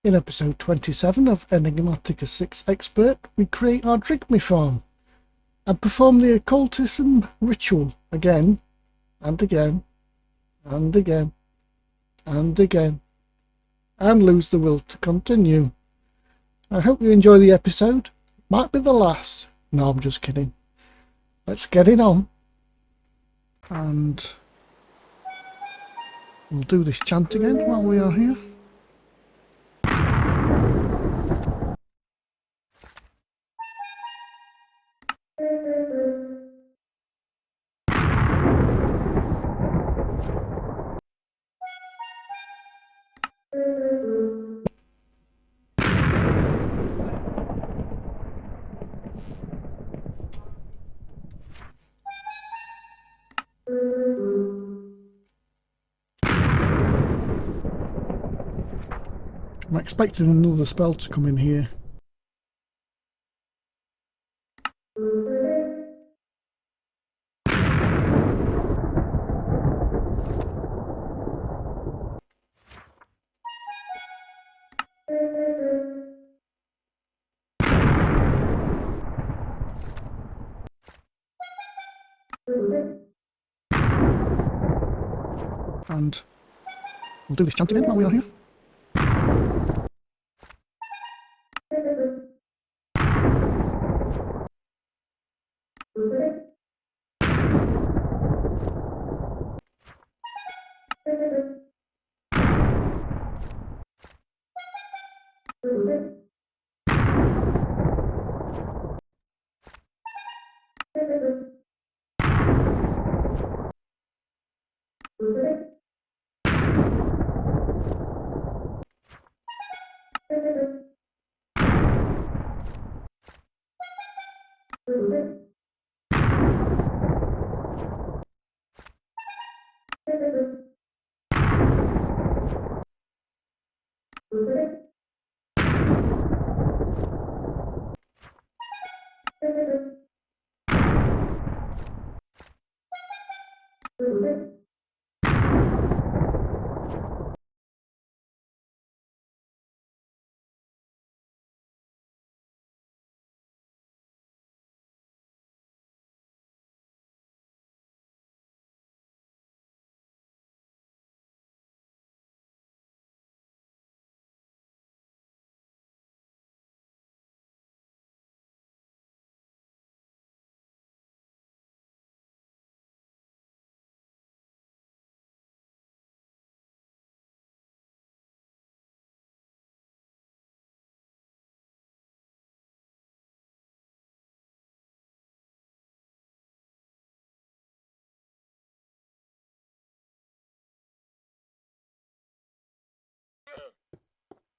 In episode 27 of Enigmatica 6 Expert, we create our Drygmy Farm and perform the occultism ritual again and again and again and again and lose the will to continue. I hope you enjoy the episode. Might be the last. No, I'm just kidding. Let's get it on. And we'll do this chant again while we are here. I'm expecting another spell to come in here. And we'll do this chant again while we are here.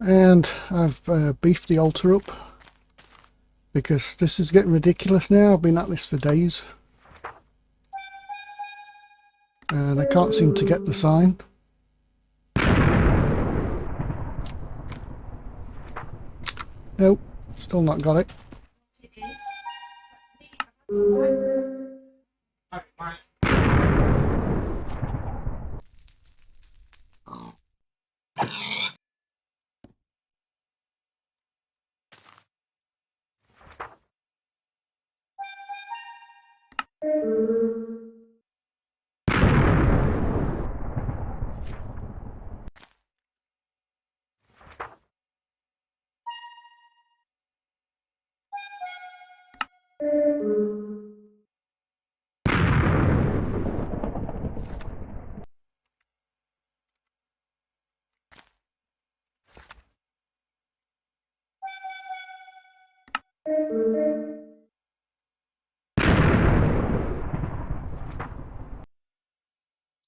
And I've beefed the altar up because this is getting ridiculous now. I've been at this for days and I can't seem to get the sign. Nope, still not got it.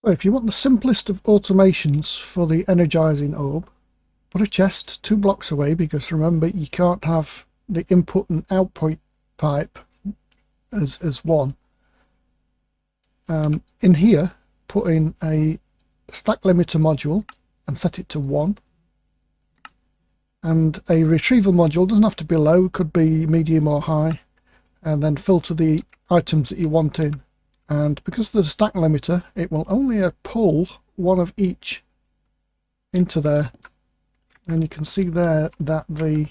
So if you want the simplest of automations for the energizing orb, put a chest 2 blocks away, because remember you can't have the input and output pipe as one. In here, put in a stack limiter module and set it to 1. And a retrieval module, doesn't have to be low, could be medium or high, and then filter the items that you want in. And because there's a stack limiter, it will only pull one of each into there. and you can see there that the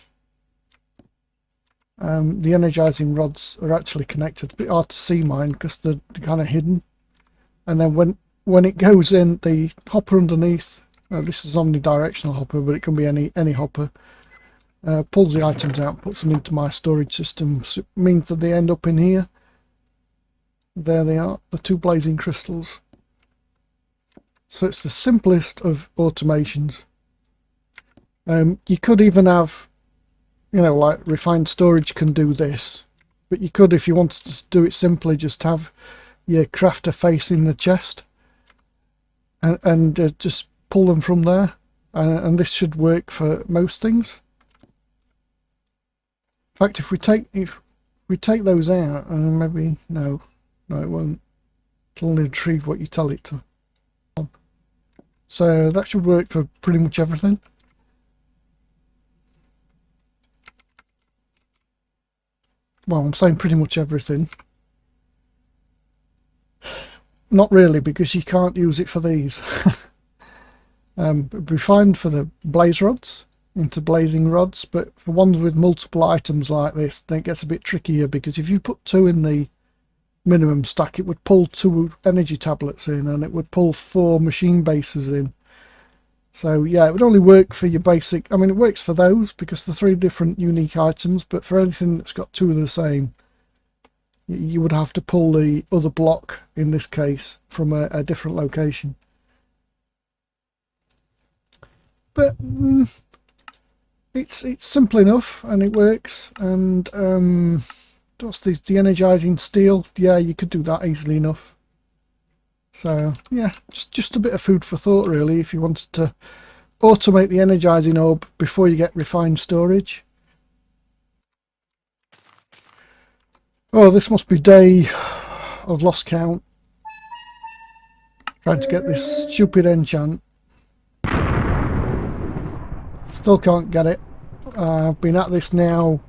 energizing rods are actually connected. It's a bit hard to see mine because they're kind of hidden. And then when it goes in, the hopper underneath, this is omnidirectional hopper, but it can be any hopper, pulls the items out, puts them into my storage system. So it means that they end up in here. There they are, the 2 blazing crystals. So it's the simplest of automations. You could even have, like refined storage can do this, but you could, if you wanted to do it simply, just have your crafter facing the chest and just pull them from there, and this should work for most things. In fact, if we take those out, maybe no, it won't. It'll only retrieve what you tell it to. So that should work for pretty much everything. Well, I'm saying pretty much everything. Not really, because you can't use it for these. It'd be fine for the blaze rods, into blazing rods, but for ones with multiple items like this, then it gets a bit trickier, because if you put 2 in the minimum stack, it would pull 2 energy tablets in, and it would pull 4 machine bases in. So yeah, it would only work for your basic. I mean, it works for those because they're 3 different unique items, but for anything that's got 2 of the same, you would have to pull the other block, in this case, from a different location. But it's simple enough, and it works. And what's the energizing steel? Yeah, you could do that easily enough. So yeah, just a bit of food for thought, really, if you wanted to automate the energizing orb before you get refined storage. Oh, this must be day of lost count, trying to get this stupid enchant. Still can't get it. I've been at this now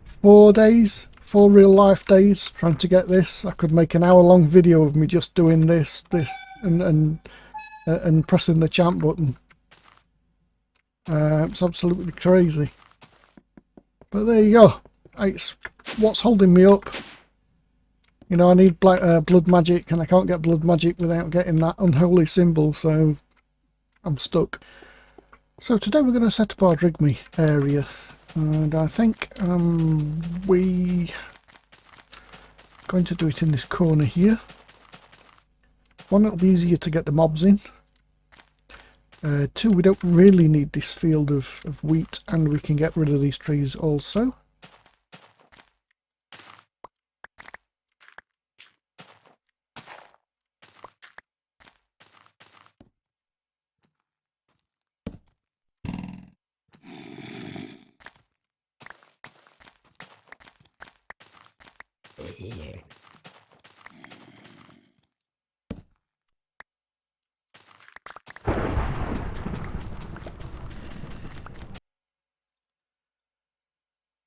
4 days, 4 real life days, trying to get this. I could make an hour-long video of me just doing this, and pressing the chant button. It's absolutely crazy. But there you go. It's what's holding me up. I need blood magic, and I can't get blood magic without getting that unholy symbol, so I'm stuck. So today we're going to set up our Drygmy area, and I think we're going to do it in this corner here. 1, it'll be easier to get the mobs in. 2, we don't really need this field of wheat, and we can get rid of these trees also.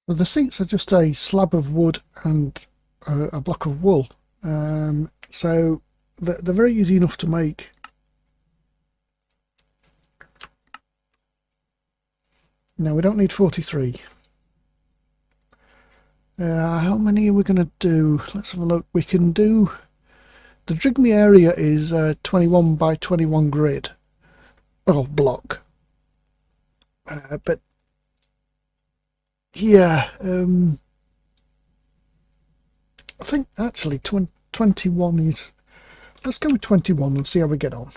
Well, the seats are just a slab of wood and a block of wool, so they're very easy enough to make. No, we don't need 43. How many are we going to do? Let's have a look. We can do... The Drygmy area is 21 by 21 grid. Oh, block. But yeah, I think actually 21 is... Let's go with 21 and see how we get on.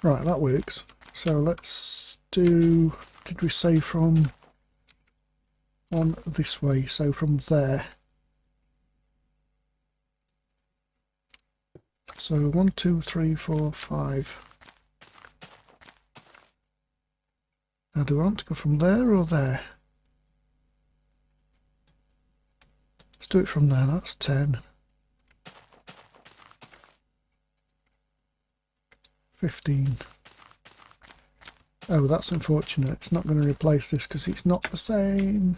Right, that works. So let's do... Did we say from... on this way, so from there. So 1, 2, 3, 4, 5. Now do I want to go from there or there? Let's do it from there, that's 10. 15. Oh, that's unfortunate. It's not going to replace this because it's not the same.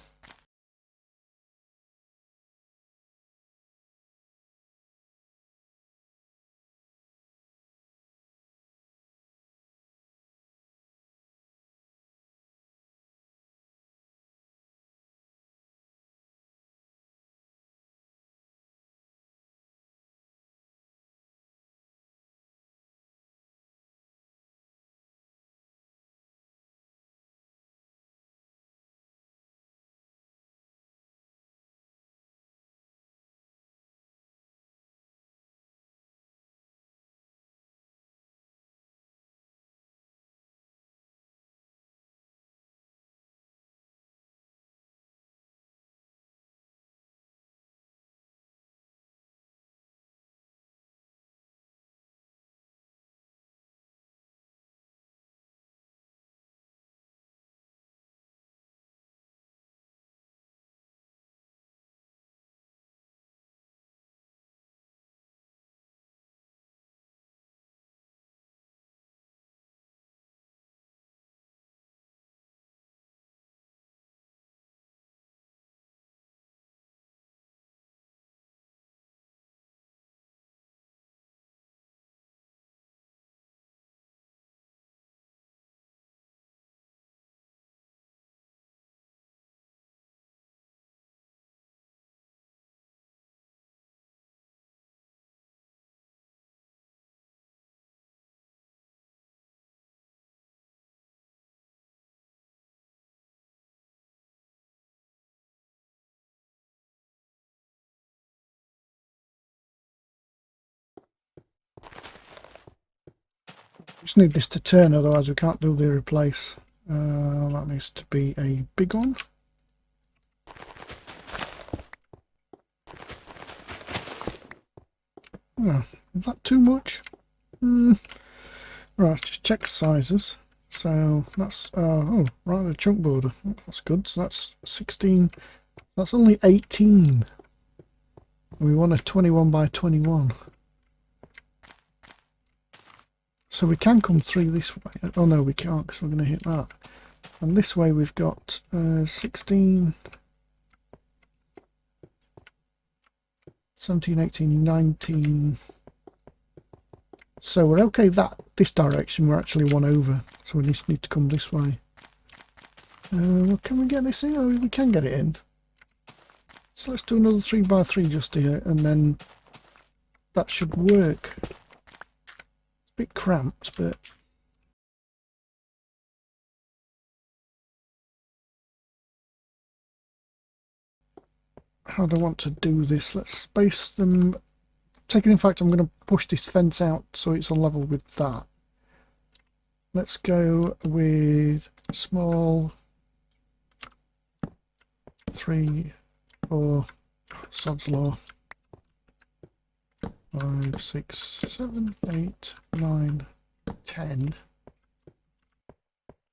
Just need this to turn, otherwise we can't do the replace. That needs to be a big one. Oh, is that too much? Right, let's just check sizes. So that's oh right, a chunk border. That's good. So that's 16. That's only 18. We want a 21 by 21. So we can come through this way. Oh no, we can't, because we're going to hit that. And this way we've got 16, 17, 18, 19. So we're okay this direction. We're actually one over. So we just need to come this way. Well, can we get this in? Oh, we can get it in. So let's do another 3 by 3 just here, and then that should work. It's a bit cramped, but how do I want to do this? Let's space them. In fact, I'm going to push this fence out so it's on level with that. Let's go with small 3, 4, sod's law, 5, 6, 7, 8, 9, 10.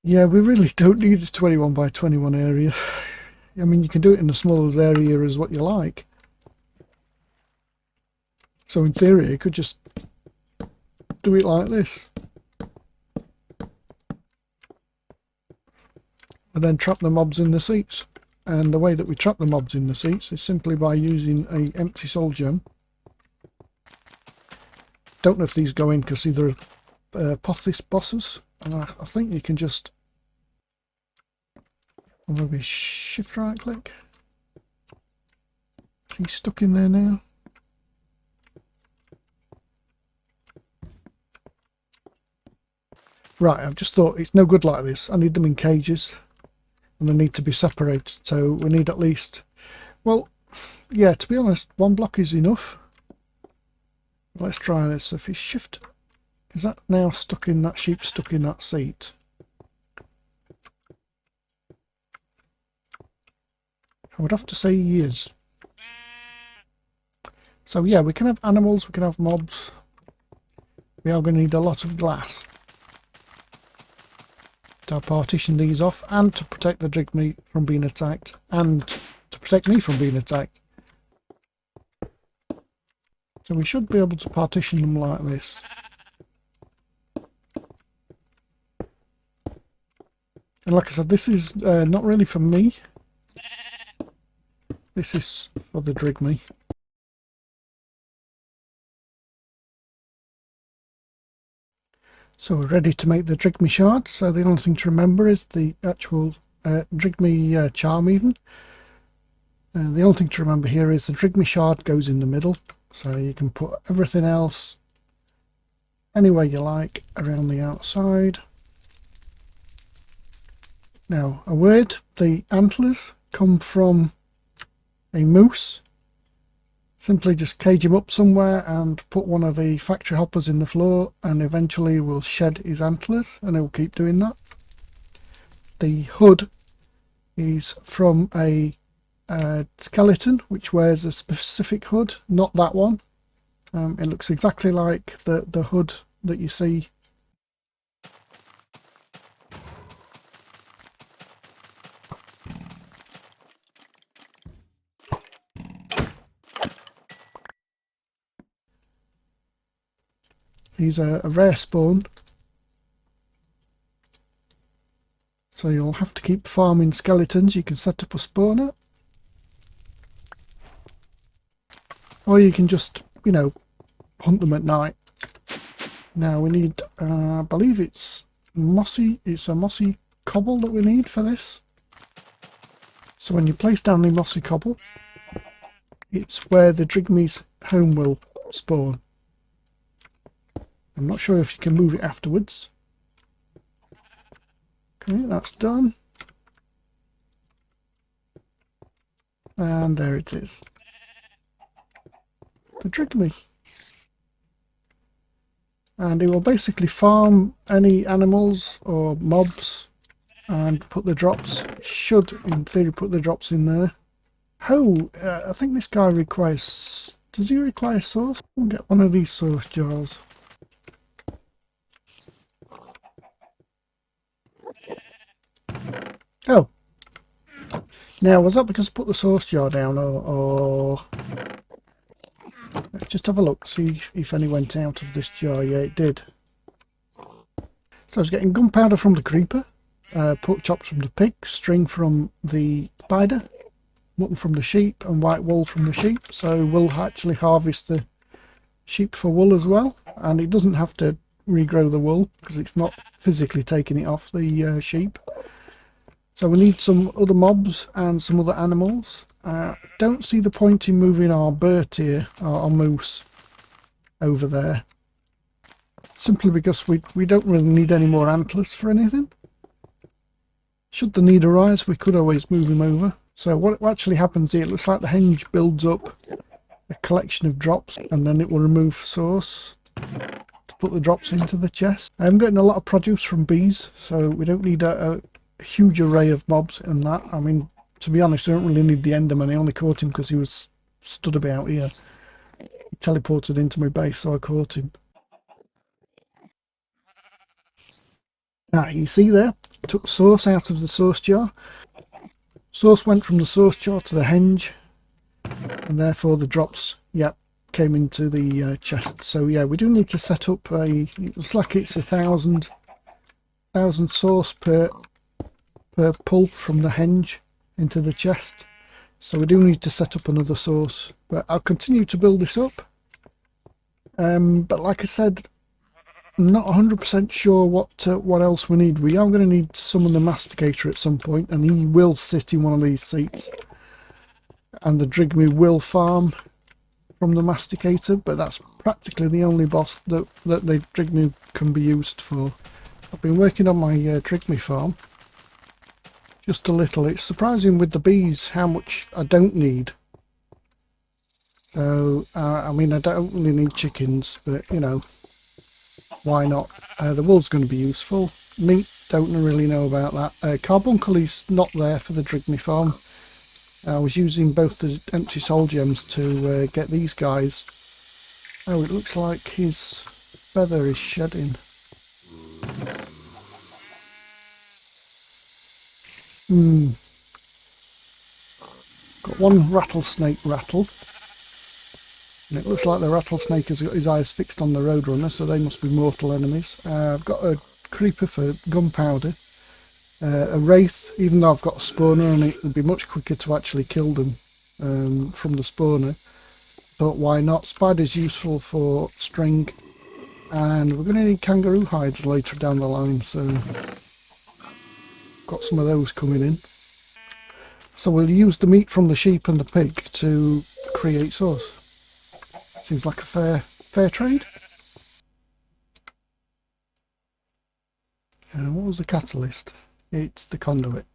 Yeah, we really don't need a 21 by 21 area. I mean, you can do it in the smallest area as what you like. So in theory, you could just do it like this. And then trap the mobs in the seats. And the way that we trap the mobs in the seats is simply by using a empty soul gem. Don't know if these go in because these are Pothis bosses. And I think you can just maybe shift right click. He's stuck in there now. Right, I've just thought it's no good like this. I need them in cages and they need to be separated. So we need at least, well, yeah, to be honest, 1 block is enough. Let's try this. If you shift, is that now stuck in that sheep stuck in that seat? I would have to say he is. So yeah, we can have animals, we can have mobs. We are going to need a lot of glass to partition these off and to protect the Drygmy from being attacked and to protect me from being attacked. So we should be able to partition them like this. And like I said, this is not really for me. This is for the Drygmy. So we're ready to make the Drygmy shard. So the only thing to remember is the actual Drygmy charm even. The only thing to remember here is the Drygmy shard goes in the middle. So you can put everything else anywhere you like around the outside. Now a word, the antlers come from a moose. Simply just cage him up somewhere and put one of the factory hoppers in the floor and eventually we'll shed his antlers, and he'll keep doing that. The hood is from a skeleton which wears a specific hood, not that one. It looks exactly like the hood that you see. He's a rare spawn, so you'll have to keep farming skeletons. You can set up a spawner, or you can just, you know, hunt them at night. Now we need, I believe it's a mossy cobble that we need for this. So when you place down the mossy cobble, it's where the Drygmy's home will spawn. I'm not sure if you can move it afterwards. Okay, that's done. And there it is. The Drygmy. and it will basically farm any animals or mobs and put the drops, should in theory put the drops in there. Oh, I think this guy requires, does he require sauce? We'll get one of these sauce jars. Oh, now was that because I put the sauce jar down, or let's just have a look, see if any went out of this jar. Yeah, it did. So I was getting gunpowder from the creeper, pork chops from the pig, string from the spider, mutton from the sheep, and white wool from the sheep. So we'll actually harvest the sheep for wool as well, and it doesn't have to regrow the wool because it's not physically taking it off the sheep. So we need some other mobs and some other animals. Don't see the point in moving our bird here, our moose, over there. Simply because we don't really need any more antlers for anything. Should the need arise, we could always move him over. So what actually happens here, it looks like the henge builds up a collection of drops, and then it will remove source to put the drops into the chest. I'm getting a lot of produce from bees, so we don't need a huge array of mobs in that. I mean, to be honest, I don't really need the Enderman. I only caught him because he was stood about here. He teleported into my base, so I caught him. Ah, you see there? Took sauce out of the sauce jar. Sauce went from the sauce jar to the henge, and therefore the drops, yep, came into the chest. So yeah, we do need to set up a, it looks like it's 1,000 sauce per pull from the henge into the chest. So we do need to set up another sauce, but I'll continue to build this up. But like I said, I'm not 100% sure what else we need. We are going to need to summon the masticator at some point, and he will sit in one of these seats. And the Drygmy will farm from the masticator, but that's practically the only boss that the Drygmy can be used for. I've been working on my Drygmy farm just a little. It's surprising with the bees how much I don't need. So I mean, I don't really need chickens, but you know, why not? The wool's going to be useful. Meat, don't really know about that. Carbuncle is not there for the Drygmy farm. I was using both the empty soul gems to get these guys. Oh, it looks like his feather is shedding. Got one rattlesnake rattle. And it looks like the rattlesnake has got his eyes fixed on the roadrunner, so they must be mortal enemies. I've got a creeper for gunpowder. A wraith, even though I've got a spawner on it, would be much quicker to actually kill them from the spawner. Thought, why not? Spider's useful for string, and we're going to need kangaroo hides later down the line, so got some of those coming in. So we'll use the meat from the sheep and the pig to create sauce. Seems like a fair trade. What was the catalyst? It's the conduit.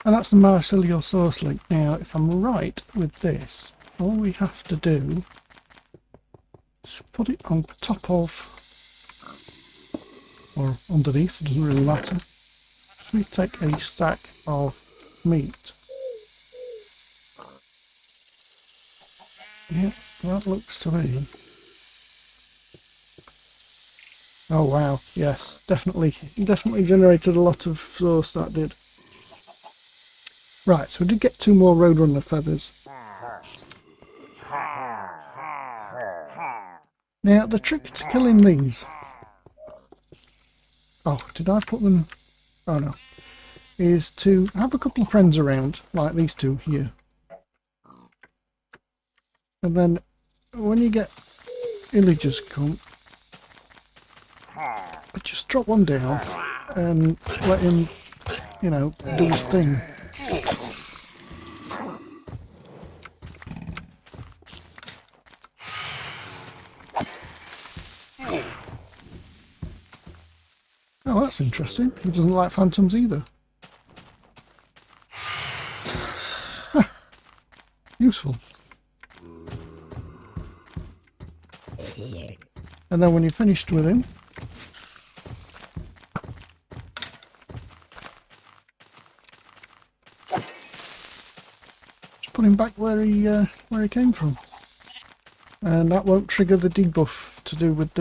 And that's the mycelial source link. Now, if I'm right with this, all we have to do is put it on top of, or underneath, it doesn't really matter. We take a stack of meat. Yeah, that looks to me. Oh wow, yes, definitely generated a lot of sauce, that did. Right, so we did get 2 more roadrunner feathers. Now, the trick to killing these... Oh, did I put them... Oh no. Is to have a couple of friends around, like these two here. And then, when you get villagers come, just drop one down and let him, you know, do his thing. Oh, that's interesting. He doesn't like phantoms either. Ah, useful. And then when you're finished with him, just put him back where he came from, and that won't trigger the debuff to do with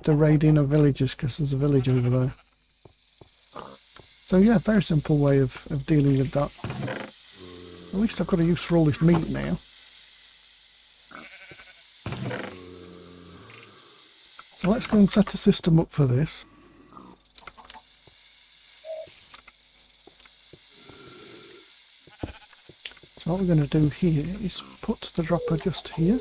the raiding of villagers, because there's a village over there. So yeah, very simple way of dealing with that. At least I've got a use for all this meat now. So let's go and set a system up for this. So what we're going to do here is put the dropper just here.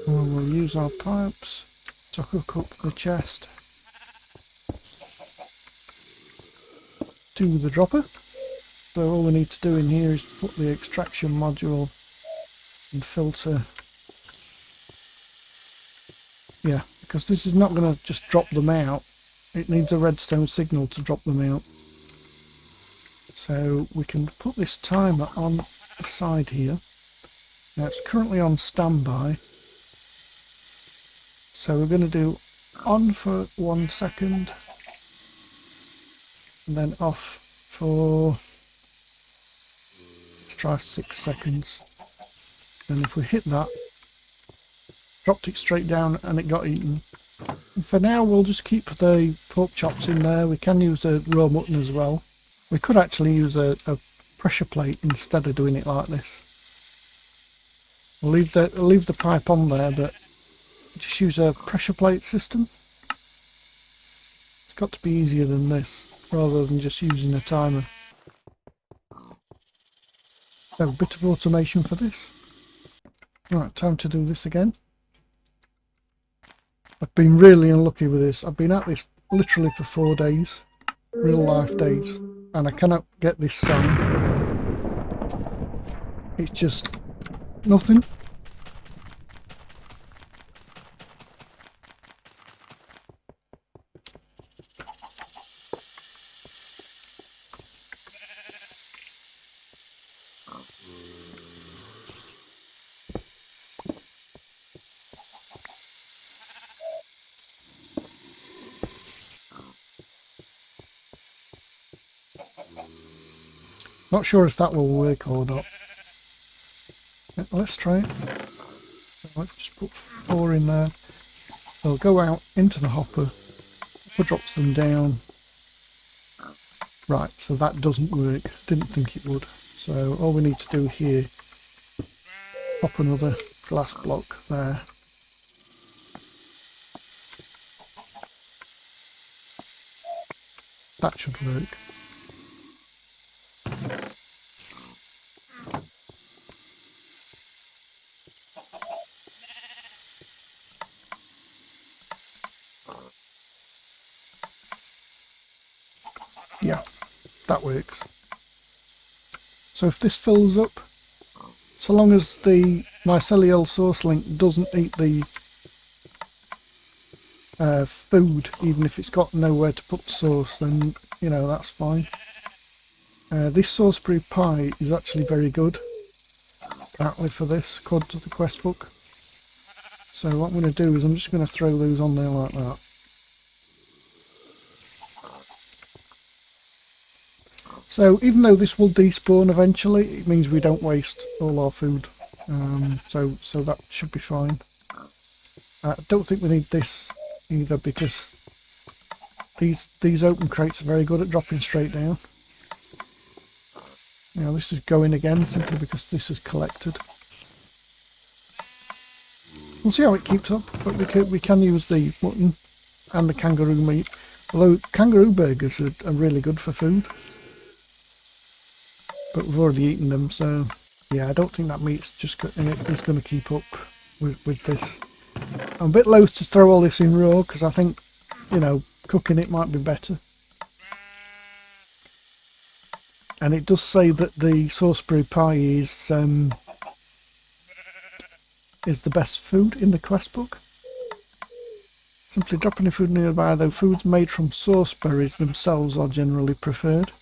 And we'll use our pipes to hook up the chest to the dropper. So all we need to do in here is put the extraction module and filter. Yeah, because this is not going to just drop them out. It needs a redstone signal to drop them out. So we can put this timer on the side here. Now it's currently on standby. So we're going to do on for 1 second. And then off for, let's try 6 seconds. And if we hit that, dropped it straight down and it got eaten. And for now we'll just keep the pork chops in there. We can use a raw mutton as well. We could actually use a pressure plate instead of doing it like this. We'll leave the pipe on there, but just use a pressure plate system. It's got to be easier than this, rather than just using a timer. So a bit of automation for this. Right, time to do this again. I've been really unlucky with this. I've been at this literally for 4 days, real life days, and I cannot get this song. It's just nothing. Not sure if that will work or not. Let's try it. So let's just put 4 in there. They'll go out into the hopper. Hopper drops them down. Right, so that doesn't work. Didn't think it would. So all we need to do here, pop another glass block there. That should work. Yeah, that works. So if this fills up, so long as the mycelial source link doesn't eat the food, even if it's got nowhere to put the source, then you know that's fine. This sauceberry pie is actually very good, apparently, for this, according to the quest book. So what I'm going to do is I'm just going to throw those on there like that. So even though this will despawn eventually, it means we don't waste all our food. So that should be fine. I don't think we need this either, because these open crates are very good at dropping straight down. Now this is going again simply because this is collected. We'll see how it keeps up, but we can use the mutton and the kangaroo meat. Although kangaroo burgers are really good for food. But we've already eaten them, so yeah, I don't think that meat's just is going to keep up with this. I'm a bit loath to throw all this in raw, because I think, you know, cooking it might be better. And it does say that the sauceberry pie is the best food in the quest book. Simply drop any food nearby, though foods made from sauceberries themselves are generally preferred.